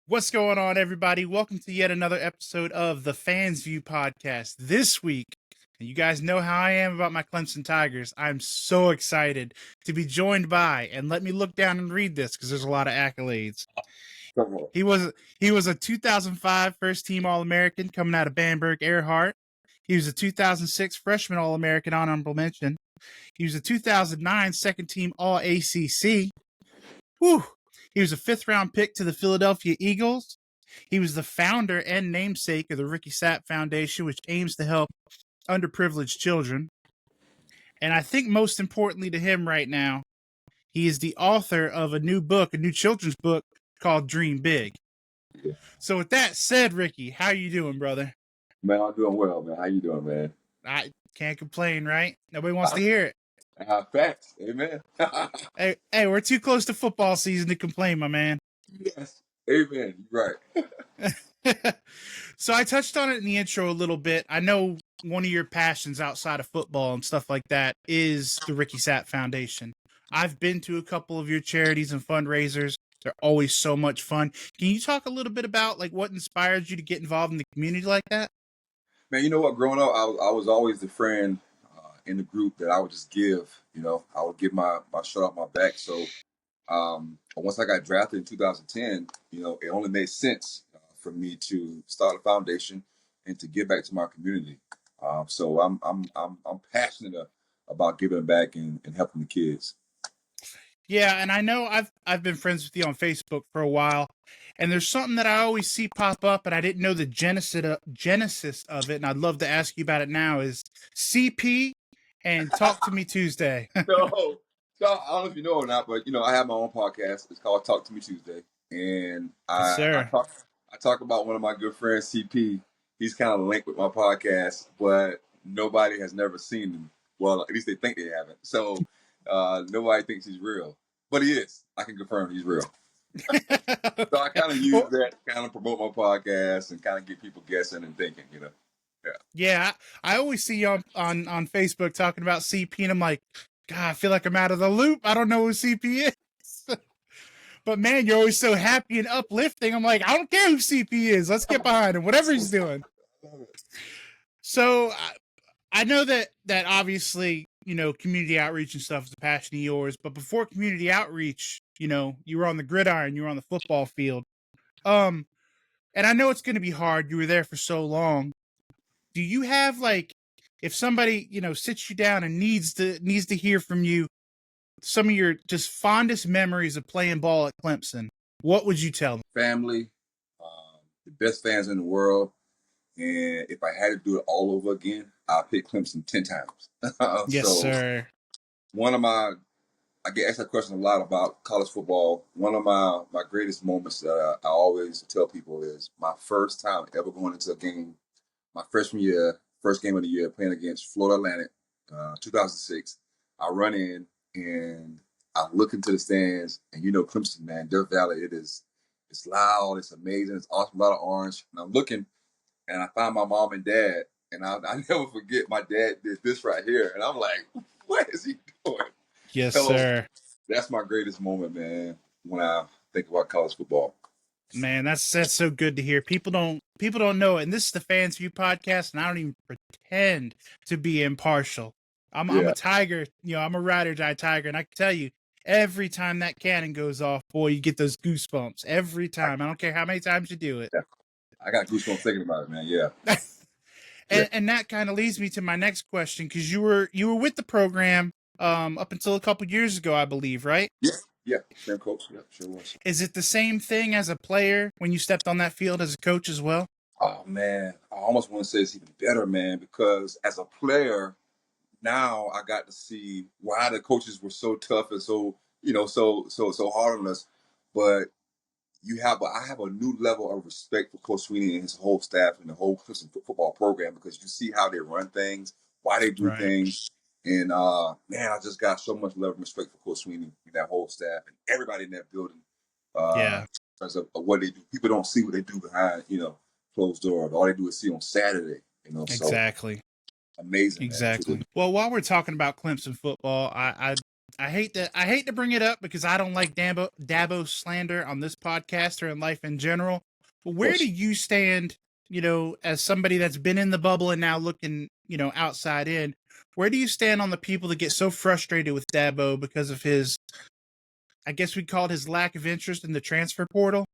What's going on, everybody? Welcome to yet another episode of the Fans View podcast. This week, and you guys know how I am about my Clemson Tigers. I'm so excited to be joined by, and let me look down and read this because there's a lot of accolades. He was a 2005 first team All-American coming out of Bamberg Earhart. He was a 2006 freshman All-American honorable mention. He was a 2009 second team All-ACC. Whew. He was a fifth-round pick to the Philadelphia Eagles. He was the founder and namesake of the Ricky Sapp Foundation, which aims to help underprivileged children. And I think most importantly to him right now, he is the author of a new children's book called Dream Big. Yeah. So with that said, Ricky, how you doing, brother? Man, I'm doing well, man. How you doing, man? I can't complain, right? Nobody wants to hear it. Facts. Amen. Hey, we're too close to football season to complain, my man. Yes. Amen. You're right. So I touched on it in the intro a little bit. I know one of your passions outside of football and stuff like that is the Ricky Sapp Foundation. I've been to a couple of your charities and fundraisers. They're always so much fun. Can you talk a little bit about like what inspired you to get involved in the community like that? Man, you know what? Growing up, I was always the friend in the group that I would just give. I would give my shirt off my back. So once I got drafted in 2010, it only made sense for me to start a foundation and to give back to my community. So I'm passionate about giving back and helping the kids. Yeah, and I know I've been friends with you on Facebook for a while, and there's something that I always see pop up, and I didn't know the genesis of it, and I'd love to ask you about it now. Is CP and Talk to Me Tuesday? So I don't know if you know or not, but I have my own podcast. It's called Talk to Me Tuesday, and I talk about one of my good friends, CP. He's kind of linked with my podcast, but nobody has never seen him. Well, at least they think they haven't. So nobody thinks he's real, but he is. I can confirm he's real. So I kind of use that to kind of promote my podcast and kind of get people guessing and thinking. Yeah, I always see you on Facebook talking about CP, and I'm like, God, I feel like I'm out of the loop. I don't know who CP is. But man, you're always so happy and uplifting. I'm like, I don't care who CP is. Let's get behind him, whatever he's doing. So I know that obviously, community outreach and stuff is a passion of yours. But before community outreach, you were on the gridiron, you were on the football field. And I know it's going to be hard. You were there for so long. Do you have if somebody, sits you down and needs to hear from you some of your just fondest memories of playing ball at Clemson, what would you tell them? Family, the best fans in the world. And if I had to do it all over again, I'd pick Clemson 10 times. Yes, sir. I get asked that question a lot about college football. One of my greatest moments that I always tell people is my first time ever going into a game, my freshman year, first game of the year, playing against Florida Atlantic, 2006. I run in and I look into the stands, and Clemson, man, Death Valley, it's loud, it's amazing, it's awesome, a lot of orange. And I'm looking, and I find my mom and dad, and I never forget my dad did this right here, and I'm like, what is he doing? Yes, sir. That's my greatest moment, man, when I think about college football. Man, that's so good to hear. People don't know it. And this is the Fans View podcast, and I don't even pretend to be impartial. I'm a Tiger, I'm a ride or die Tiger, and I can tell you, every time that cannon goes off, boy, you get those goosebumps. Every time. I don't care how many times you do it. Yeah. I got goosebumps thinking about it, man. Yeah. And that kind of leads me to my next question, because you were with the program up until a couple years ago, I believe, right? Yeah. Same coach. Yeah, sure was. Is it the same thing as a player when you stepped on that field as a coach as well? Oh, man. I almost want to say it's even better, man, because as a player, now I got to see why the coaches were so tough and so hard on us. But I have a new level of respect for Coach Sweeney and his whole staff and the whole Clemson football program, because you see how they run things, why they do things. And man, I just got so much love and respect for Coach Sweeney and that whole staff and everybody in that building. In terms of what they do. People don't see what they do behind, closed doors. All they do is see on Saturday, Exactly. So amazing. Exactly. Man. Well, while we're talking about Clemson football, I I hate to bring it up because I don't like Dabo slander on this podcast or in life in general. But Of where do course. you stand, as somebody that's been in the bubble and now looking, outside in? Where do you stand on the people that get so frustrated with Dabo because of his, I guess we call it his lack of interest in the transfer portal?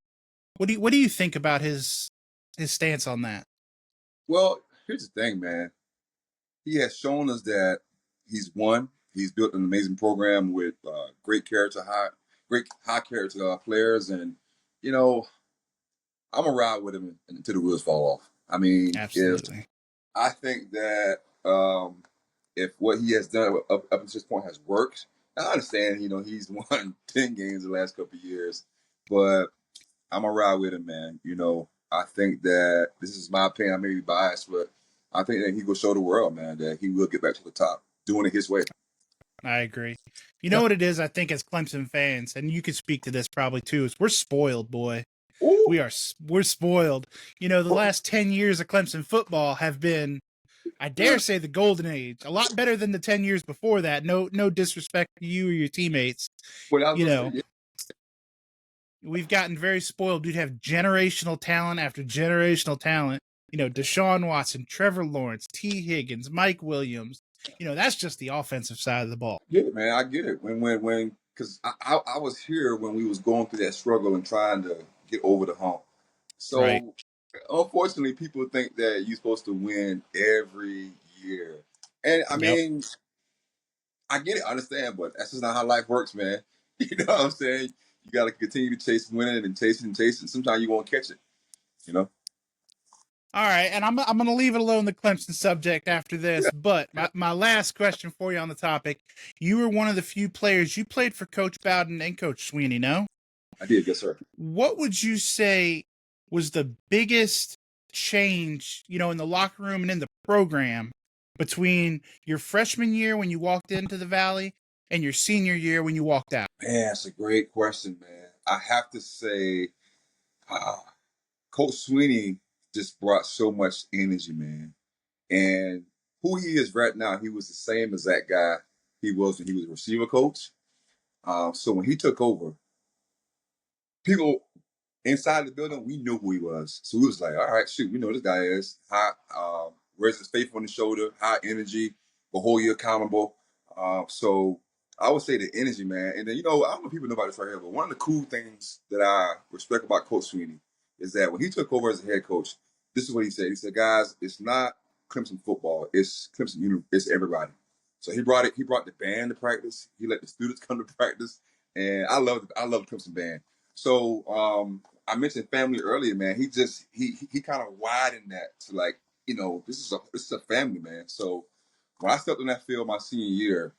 What do you think about his stance on that? Well, here's the thing, man. He has shown us that he's won. He's built an amazing program with great high character players, and you know, I'm gonna ride with him until the wheels fall off. I mean, if Absolutely. I think that if what he has done up until this point has worked, I understand. He's won 10 games the last couple of years, but I'm gonna ride with him, man. I think that this is my opinion. I may be biased, but I think that he will show the world, man, that he will get back to the top, doing it his way. I agree. You know Yeah. what it is? I think as Clemson fans, and you could speak to this probably too, is we're spoiled, boy. Ooh. We're spoiled. The last 10 years of Clemson football have been, I dare say, the golden age. A lot better than the 10 years before that. No disrespect to you or your teammates. What I was You gonna say, know, yeah, we've gotten very spoiled. We'd have generational talent after generational talent. Deshaun Watson, Trevor Lawrence, T. Higgins, Mike Williams. That's just the offensive side of the ball. get it, man. I get it. Because I was here when we was going through that struggle and trying to get over the hump. Right. So, unfortunately, people think that you're supposed to win every year, and I Yep. mean, I get it, I understand, but that's just not how life works, man. You know what I'm saying? You got to continue to chase winning and chase it and chase it. Sometimes you won't catch it. You know? All right, and I'm going to leave it alone the Clemson subject after Yeah, this. But yeah. my last question for you on the topic: you were one of the few players you played for Coach Bowden and Coach Sweeney. No, I did, yes, sir. what would you say was the biggest change, in the locker room and in the program between your freshman year when you walked into the Valley and your senior year when you walked out? Man, that's a great question, man. I have to say, uh, Coach Sweeney just brought so much energy, man. And who he is right now, he was the same as that guy he was when he was a receiver coach. So when he took over, people inside the building, we knew who he was. So we was like, all right, shoot, we know this guy is high, wears his faith on his shoulder, high energy, will hold you accountable. So I would say the energy, man. And then, I don't know if people know about this right here, but one of the cool things that I respect about Coach Sweeney is that when he took over as a head coach, this is what he said. He said, guys, it's not Clemson football, it's it's everybody. So he brought it. He brought the band to practice. He let the students come to practice, and I love the Clemson band. So I mentioned family earlier, man. He kind of widened that to like, this is a family, man. So when I stepped on that field my senior year,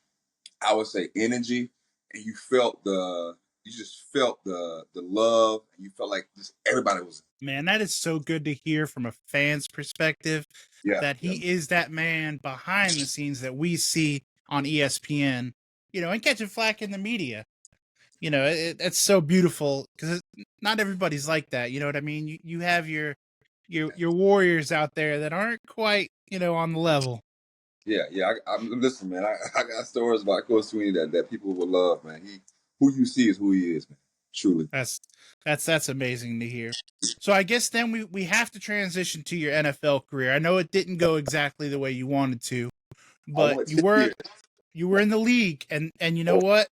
I would say energy, and you just felt the love, and you felt like just everybody was. Man, that is so good to hear from a fan's perspective Yeah, that yeah, he is that man behind the scenes that we see on ESPN, and catching flack in the media. It's so beautiful because not everybody's like that. You know what I mean? You have your warriors out there that aren't quite, on the level. yeah. Listen, man. I got stories about Coach Sweeney that people will love, man. Who you see is who he is, man. Truly. That's amazing to hear. So I guess then we have to transition to your NFL career. I know it didn't go exactly the way you wanted to, I but went you 10 were years. you were in the league, and you know what?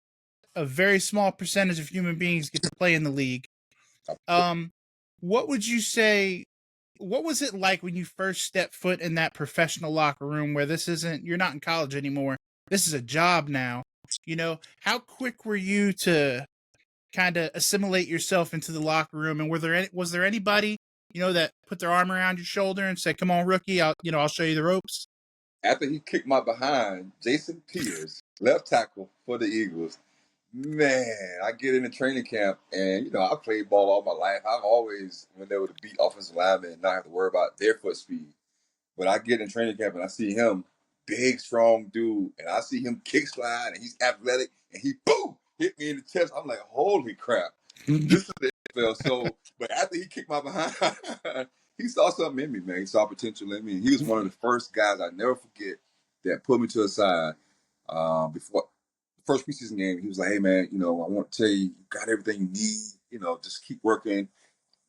A very small percentage of human beings get to play in the league. Um, what would you say? What was it like when you first stepped foot in that professional locker room where you're not in college anymore? This is a job now. How quick were you to kind of assimilate yourself into the locker room? And was there anybody, that put their arm around your shoulder and said, "Come on, rookie, I'll show you the ropes"? After he kicked my behind, Jason Peters, left tackle for the Eagles. Man, I get into training camp, and I played ball all my life. I've always been able to beat offensive linemen and not have to worry about their foot speed. But I get in training camp and I see him, big, strong dude, and I see him kick slide, and he's athletic, and he boom hit me in the chest. I'm like, holy crap, this is the NFL. So, but after he kicked my behind, he saw something in me, man. He saw potential in me. He was one of the first guys I never forget that put me to the side before first preseason game, he was like, "Hey man, I want to tell you, you got everything you need. Just keep working.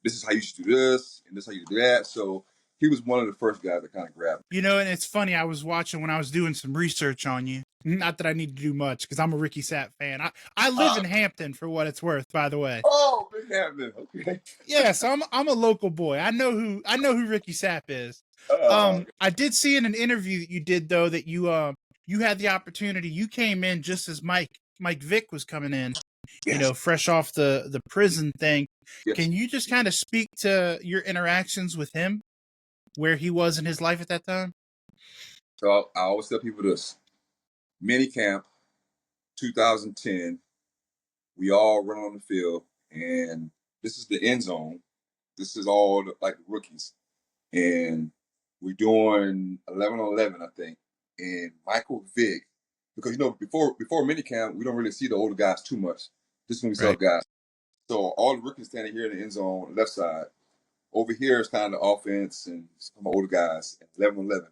This is how you should do this, and this is how you do that." So he was one of the first guys that kind of grabbed You know, and it's funny. I was watching when I was doing some research on you. Not that I need to do much because I'm a Ricky Sapp fan. I me. live in Hampton for what it's worth, by the way. Oh, Big Hampton. Okay. Yeah, so I'm a local boy. I know who Ricky Sapp is. Uh, I did see in an interview that you did though that you had the opportunity. You came in just as Mike Vick was coming in. You yes, know, fresh off the prison thing. yes. Can you just kind of speak to your interactions with him, where he was in his life at that time? So I always tell people this: mini camp, 2010. We all run on the field, and this is the end zone. This is all like rookies, and we're doing 11 on 11, I think. And Michael Vick, because before minicamp, we don't really see the older guys too much. Just when we saw Right. guys. So all the rookies standing here in the end zone, left side. Over here is kind of the offense and some older guys. 11 on 11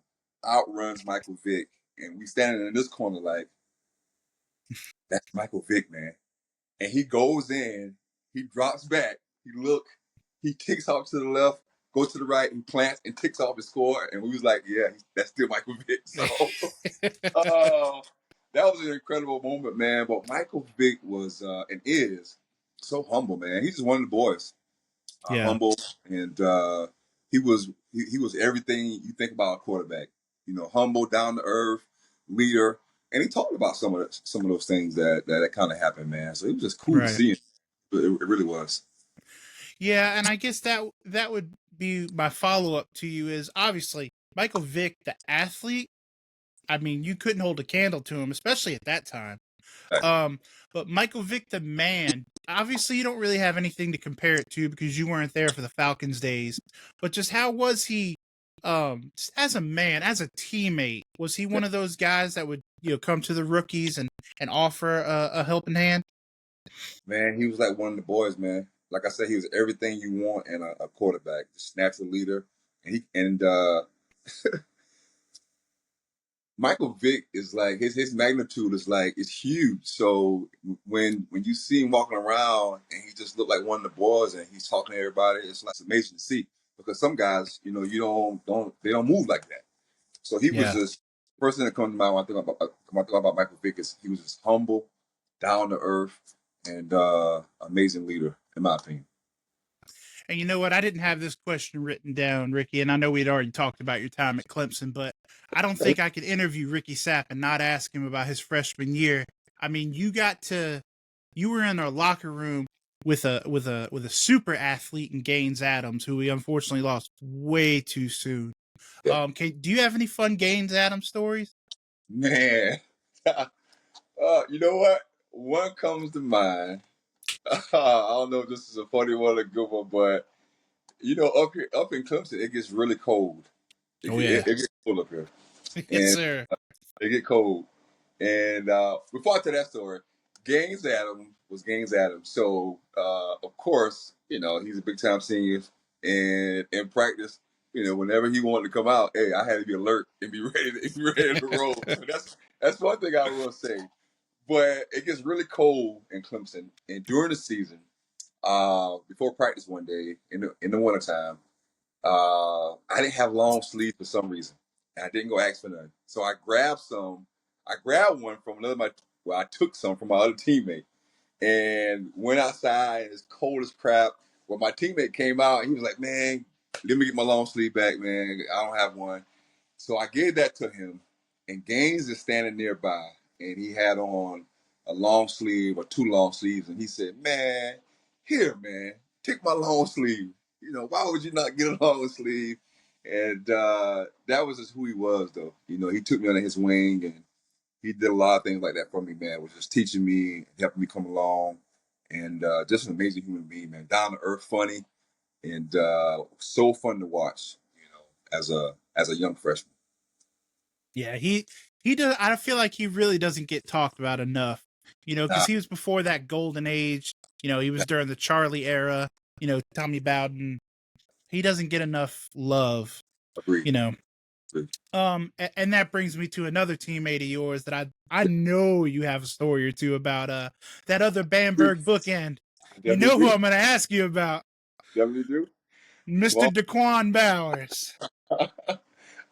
outruns Michael Vick, and we standing in this corner like that's Michael Vick, man. And he goes in, he drops back, he look, he kicks off to the left, goes to the right, he plants and kicks off the score. And we was like, yeah, that's still Michael Vick. So uh, that was an incredible moment, man. But Michael Vick was and is so humble, man. He's just one of the boys, Yeah. humble, and he was everything you think about a quarterback. Humble, down to earth, leader, and he talked about some of those things that kind of happened, man. So it was just cool to Right. see him. It really was. Yeah, and I guess that would be my follow up to you is obviously Michael Vick, the athlete. I mean, you couldn't hold a candle to him, especially at that time. Um, but Michael Vick, the man, obviously you don't really have anything to compare it to because you weren't there for the Falcons days. But just how was he, just as a man, as a teammate? Was he one of those guys that would come to the rookies and offer a helping hand? Man, he was like one of the boys, man. Like I said, he was everything you want in a quarterback. Just natural leader, and Michael Vick is like his magnitude is like it's huge. So when you see him walking around and he just looked like one of the boys and he's talking to everybody, it's like it's amazing to see. Because some guys, you don't they don't move like that. So he was Yeah. just first thing that comes to mind when I think about Michael Vick is he was just humble, down to earth, and amazing leader, in my opinion. And you know what? I didn't have this question written down, Ricky, and I know we'd already talked about your time at Clemson, but I don't think I could interview Ricky Sapp and not ask him about his freshman year. I mean, you were in our locker room with a super athlete in Gaines Adams, who we unfortunately lost way too soon. Yeah. Do you have any fun Gaines Adams stories? Man, you know what? One comes to mind. I don't know if this is a funny one or a good one, but up here, up in Clemson, it gets really cold. Oh yeah, It gets cold up here, yes and sir. it get cold. And before I tell that story, Gaines Adams was Gaines Adams. So of course, he's a big time senior, and in practice, whenever he wanted to come out, hey, I had to be alert and be ready be ready to roll. So that's one thing I will say. But it gets really cold in Clemson, and during the season, before practice one day in the wintertime, I didn't have long sleeves for some reason. And I didn't go ask for none. So I grabbed some. I grabbed one from I took some from my other teammate and went outside and it's cold as crap. Well, my teammate came out and he was like, man, let me get my long sleeve back, man. I don't have one. So I gave that to him, and Gaines is standing nearby, and he had on a long sleeve or two long sleeves, and he said, "Man, here, man, take my long sleeve. Why would you not get a long sleeve?" And that was just who he was, though. He took me under his wing, and he did a lot of things like that for me, man. Was just teaching me, helping me come along, and just an amazing human being, man. Down to earth, funny, and so fun to watch. As a young freshman. Yeah, he does. I feel like he really doesn't get talked about enough. Nah, Because he was before that golden age. He was during the Charlie era. Tommy Bowden. He doesn't get enough love. agree. You know. And that brings me to another teammate of yours that I know you have a story or two about that other Bamberg bookend. I You definitely know who do. I'm going to ask you about, Definitely do. Mr. Well, Daquan Bowers.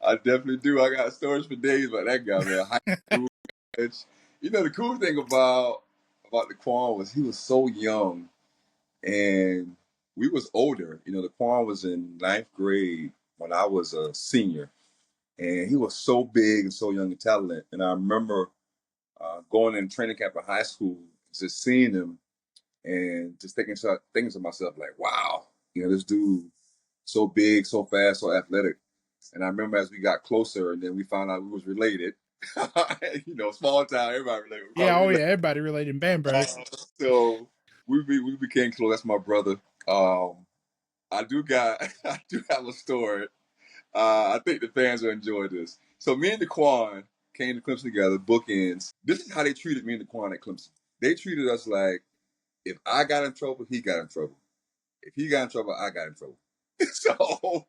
I definitely do. I got stories for days about that guy, man. High school, college. You know, the cool thing about the Quan was he was so young, and we was older. You know, the Quan was in ninth grade when I was a senior, and he was so big and so young and talented. And I remember going in training camp in high school, just seeing him and just thinking to myself like, wow, you know, this dude so big, so fast, so athletic. And I remember as we got closer, and then we found out we was related. You know, small town, everybody related. We Yeah, probably oh related. yeah, everybody related in Bamberg. So we became close. That's my brother. I do got I do have a story. I think the fans will enjoy this. So me and Daquan came to Clemson together, bookends. This is how they treated me and Daquan at Clemson. They treated us like if I got in trouble, he got in trouble. If he got in trouble, I got in trouble. So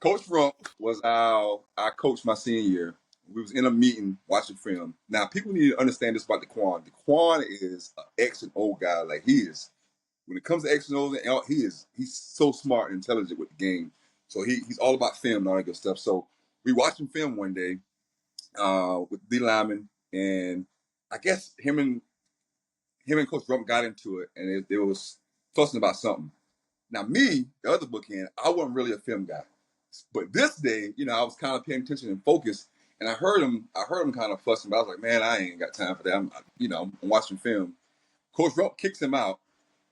Coach Rump was our coach my senior year. We was in a meeting watching film. Now people need to understand this about Daquan. Daquan is an X and O guy. Like he is when it comes to X and O's, he's so smart and intelligent with the game. So he's all about film and all that good stuff. So we watched him film one day with D Lyman, and I guess him and Coach Rump got into it, and it was fussing about something. Now me, the other bookend, I wasn't really a film guy, but this day, you know, I was kind of paying attention and focused, and I heard him kind of fussing. But I was like, man, I ain't got time for that. I'm watching film. Coach Rump kicks him out,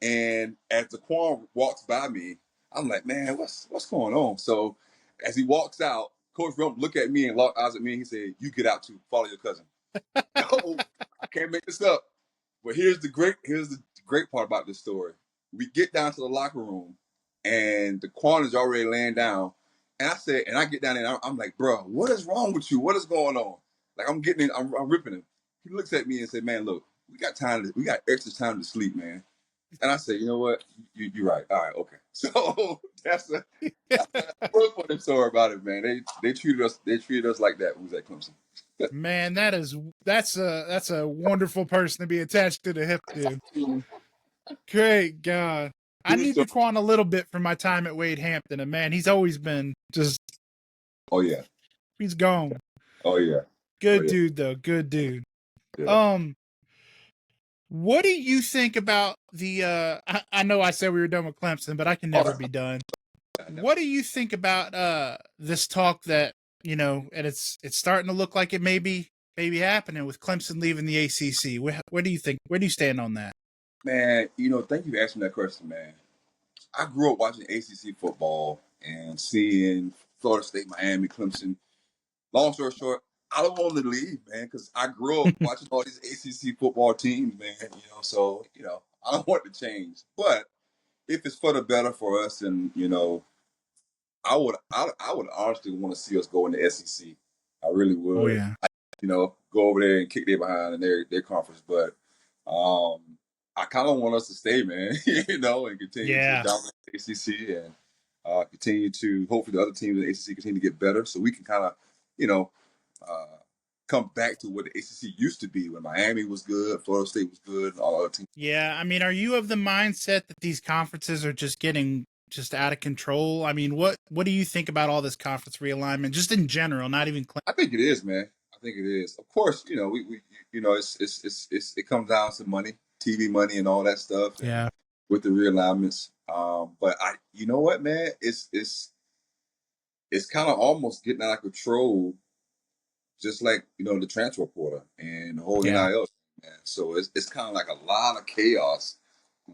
and as Daquan walks by me, I'm like, man, what's going on? So as he walks out, Coach Rump looked at me and locked eyes at me, and he said, "You get out too. Follow your cousin." No, I can't make this up. But here's the great part about this story. We get down to the locker room, and the Quan is already laying down. And I get down there, and I'm like, bro, what is wrong with you? What is going on? Like I'm ripping him. He looks at me and said, man, look, we got extra time to sleep, man. And I said, you know what? You're right. All right, okay. So that's a real funny story about it, man. They treated us like that when we was at Clemson. Man, that's a wonderful person to be attached to the hip to. Great God. I True need story. Daquan a little bit from my time at Wade Hampton, and man, he's always been just Oh yeah. he's gone. Oh yeah. Oh Good yeah. dude though, good dude. Yeah. Um, what do you think about the I know I said we were done with Clemson, but I can Oh, never be done. I never. What do you think about this talk that, and it's starting to look like it may be happening with Clemson leaving the ACC? Where do you think, where do you stand on that? Man, thank you for asking that question, man. I grew up watching ACC football and seeing Florida State, Miami, Clemson. Long story short, I don't want to leave, man, because I grew up watching all these ACC football teams, man. So I don't want to change. But if it's for the better for us, and I would honestly want to see us go in the SEC. I really Oh would. yeah. Go over there and kick their behind in their conference. But um, I kind of want us to stay, man. And continue to Yeah. dominate the ACC and continue to hopefully the other teams in the ACC continue to get better, so we can kind of, you know, uh, come back to what the ACC used to be when Miami was good, Florida State was good, and all other teams. Yeah, I mean, are you of the mindset that these conferences are just getting just out of control? I mean, what do you think about all this conference realignment, just in general, not even I think it is, man. I think it is. Of course, it comes down to money, TV money, and all that stuff, and Yeah. with the realignments. But you know what, man? It's kind of almost getting out of control, just like the transfer portal and the whole Yeah. NIL, man. So it's kind of like a lot of chaos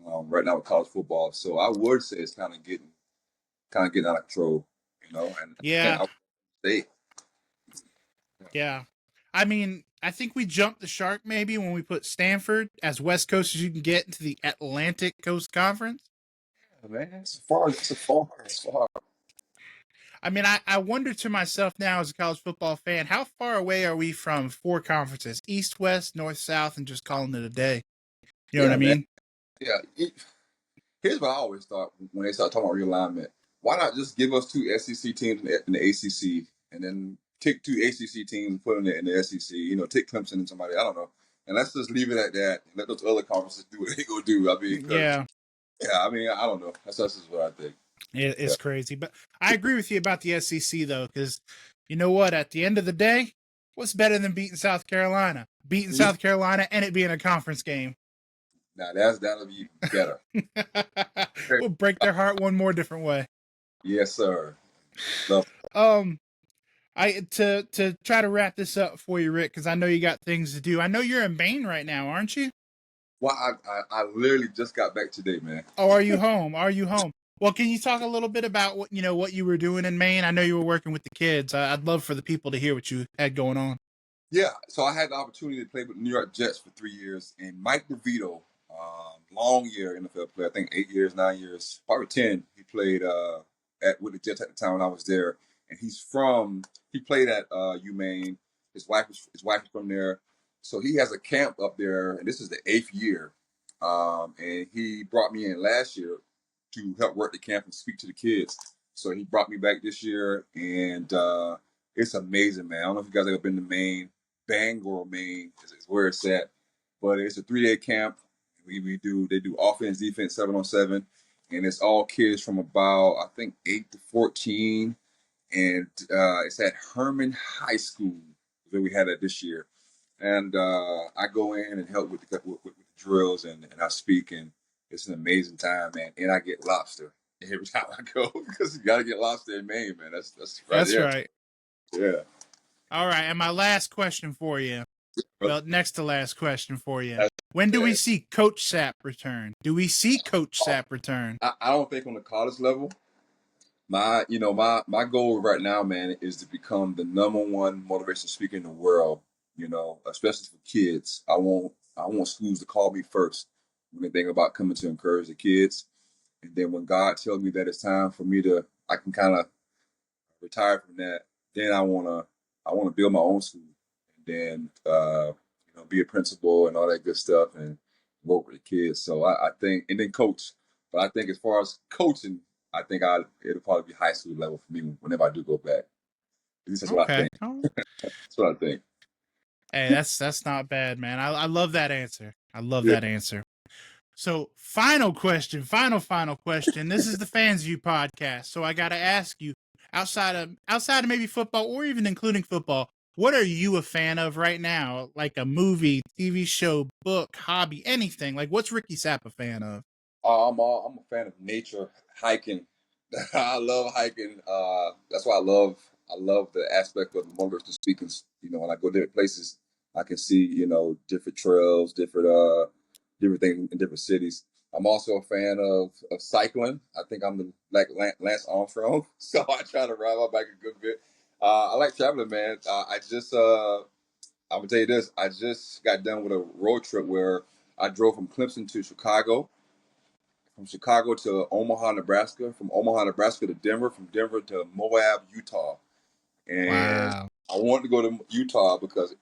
right now with college football. So I would say it's kind of getting out of control, and Yeah. I would say, Yeah. I mean, I think we jumped the shark maybe when we put Stanford as West Coast as you can get into the Atlantic Coast Conference. yeah, man, it's far. I mean, I wonder to myself now as a college football fan, how far away are we from four conferences, East, West, North, South, and just calling it a day? You know what I Yeah, man. mean? Yeah. Here's what I always thought when they start talking about realignment. Why not just give us two SEC teams in the ACC, and then take 2 ACC teams, put them in the SEC. You know, take Clemson and somebody. I don't know, and let's just leave it at that. And let those other conferences do what they go do. I mean, because Yeah, yeah, I mean, I don't know. That's just what I think. Yeah. it's crazy. But I agree with you about the SEC though, because you know what? At the end of the day, what's better than beating South Carolina? Beating Yeah. South Carolina and it being a conference game. Now that'll be better. We'll break their heart one more different way. Yes, sir. Love. Um, I to try to wrap this up for you, Rick, because I know you got things to do. I know you're in Maine right now, aren't you? Well, I literally just got back today, man. Oh, are you home? Are you home? Well, can you talk a little bit about what you were doing in Maine? I know you were working with the kids. I'd love for the people to hear what you had going on. Yeah, so I had the opportunity to play with the New York Jets for 3 years, and Mike DeVito, long year NFL player, I think 8 years, 9 years, probably 10. He played with the Jets at the time when I was there, and he played at UMaine. His wife is from there, so he has a camp up there, and this is the 8th year. And he brought me in last year to help work the camp and speak to the kids. So he brought me back this year, and it's amazing, man. I don't know if you guys ever been to Maine. Bangor, Maine is where it's at. But it's a 3-day camp. They do offense, defense, 7-on-7, and it's all kids from about I think 8 to 14, and it's at Herman High School that we had it this year. And I go in and help with the drills, and I speak, and it's an amazing time, man. And I get lobster every time I go because you got to get lobster in Maine, man. That's right That's there. right. Yeah. All right, and my last question for you. But Well, next to last question for you. that's, When do we yeah. see Coach Sapp return? Do we see Coach Sapp return? I don't think on the college level. My goal right now, man, is to become the #1 motivational speaker in the world. You know, especially for kids. I want schools to call me first when they think about coming to encourage the kids, and then when God tells me that it's time for me to, I can kind of retire from that. Then I wanna build my own school, and then be a principal and all that good stuff, and work with the kids. So I think, and then coach. But I think as far as coaching, I think it'll probably be high school level for me whenever I do go back. At least that's what I Okay. think. That's what I think. Hey, that's not bad, man. I love that answer. I love Yeah. that answer. So, final question, final question. This is the Fans View podcast. So I got to ask you, outside of maybe football or even including football, what are you a fan of right now? Like a movie, TV show, book, hobby, anything. Like what's Ricky Sapp a fan of? I'm a fan of nature, hiking. I love hiking. That's why I love the aspect of the motivational speaking. You know, when I go different places, I can see different trails, different things in different cities. I'm also a fan of cycling. I think I'm the like Lance Armstrong, so I try to ride my bike a good bit. I like traveling, man. I'm gonna tell you this. I just got done with a road trip where I drove from Clemson to Chicago, from Chicago to Omaha, Nebraska, from Omaha, Nebraska to Denver, from Denver to Moab, Utah. And Wow. I wanted to go to Utah because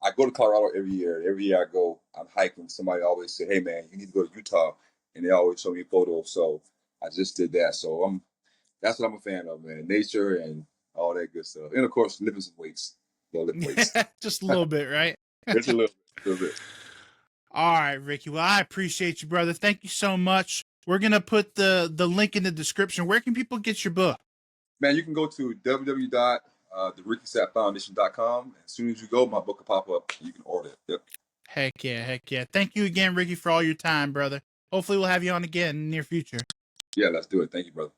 I go to Colorado every year. Every year I go, I'm hiking. Somebody always say, "Hey man, you need to go to Utah," and they always show me photos. So I just did that. So that's what I'm a fan of, man. Nature and all that good stuff, and of course lifting some weights. Go lift weights. Just a little bit, right? Just a little bit. All right, Ricky. Well, I appreciate you, brother. Thank you so much. We're gonna put the link in the description. Where can people get your book? Man, you can go to www.therickysapfoundation.com. As soon as you go, my book will pop up. You can order it. Yep. Heck yeah, heck yeah. Thank you again, Ricky, for all your time, brother. Hopefully we'll have you on again in the near future. Yeah, let's do it. Thank you, brother.